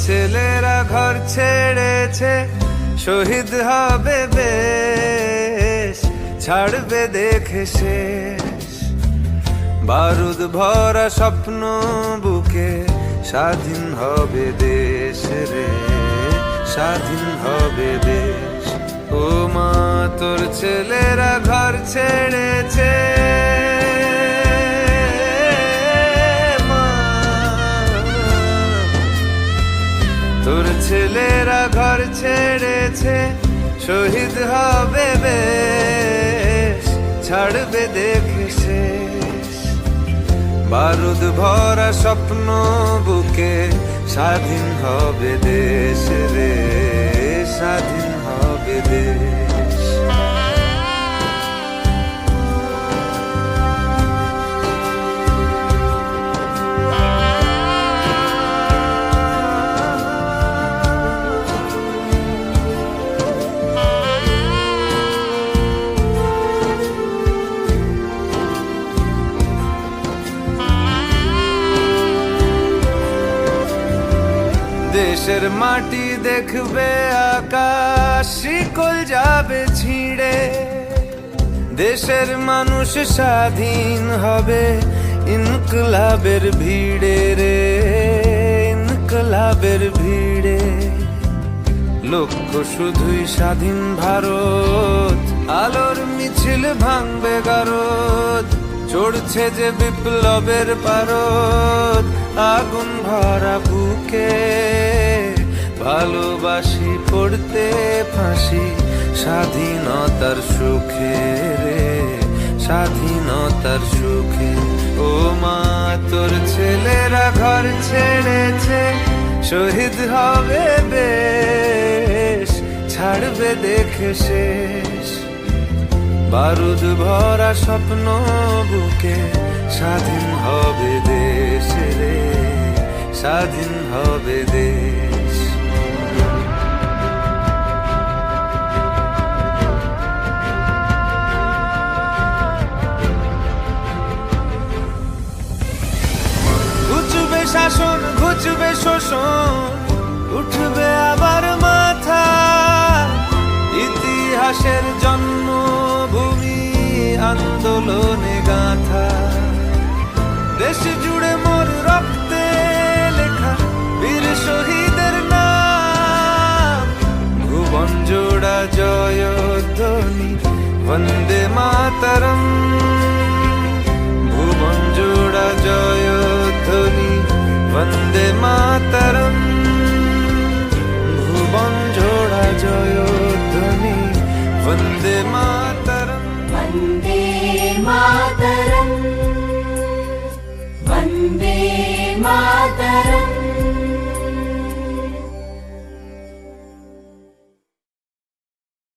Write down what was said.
ছেলেরা ঘর ছেড়েছে, শহীদ হবে বেশ, ছাড়বে দেখে শেষ। বারুদ ভরা স্বপ্ন বুকে, স্বাধীন হবে দেশ রে, স্বাধীন হবে দেশ। ও মা তোর ছেলেরা ঘর ছেড়েছে, তোর ছেলেরা ঘর ছেড়েছে, শহীদ হবে বেশ, ছাড়বে দেখে শেষ। বারুদ ভরা স্বপ্ন বুকে, স্বাধীন হবে দেশ রে, স্বাধীন হবে দেশ। দেশের মাটি দেখবে আকাশ, শিকল যাবে ছিঁড়ে। দেশের মানুষ স্বাধীন হবে ইনকলাবের ভিড়ে রে, ইনকলাবের ভিড়ে। লক্ষ্য শুধুই স্বাধীন ভারত, আলোর মিছিল ভাঙবে গারদ। চড়ছে যে বিপ্লবের পারদ, আগুন ভরা বুকে, ভালোবাসি পড়তে ফাঁসি, স্বাধীনতার সুখে রে, স্বাধীনতার সুখে। ও মা তোর ছেলেরা ঘর ছেড়েছে, শহীদ হবে বেশ, ছাড়বে দেখে শেষ। বারুদ ভরা স্বপ্ন বুকে, স্বাধীন হবে দেশ রে, স্বাধীন হবে দেশ। ঘুচবে শাসন, ঘুচবে শোষণ, উঠবে আবার মাথা। ইতিহাসের জন্মভূমি, আন্দোলনে গাথা। দেশ জুড়ে মোর রক্তে লেখা বীর শহীদের নাম। ভুবন জোড়া জয়ধ্বনি, বন্দে মাতরম। ভুবন জোড়া জয়ধ্বনি, বন্দে মাতরম। ভুবন জোড়া জয়ধ্বনি, বন্দে মাতরম। वन्दे मातरम्, वन्दे मातरम्।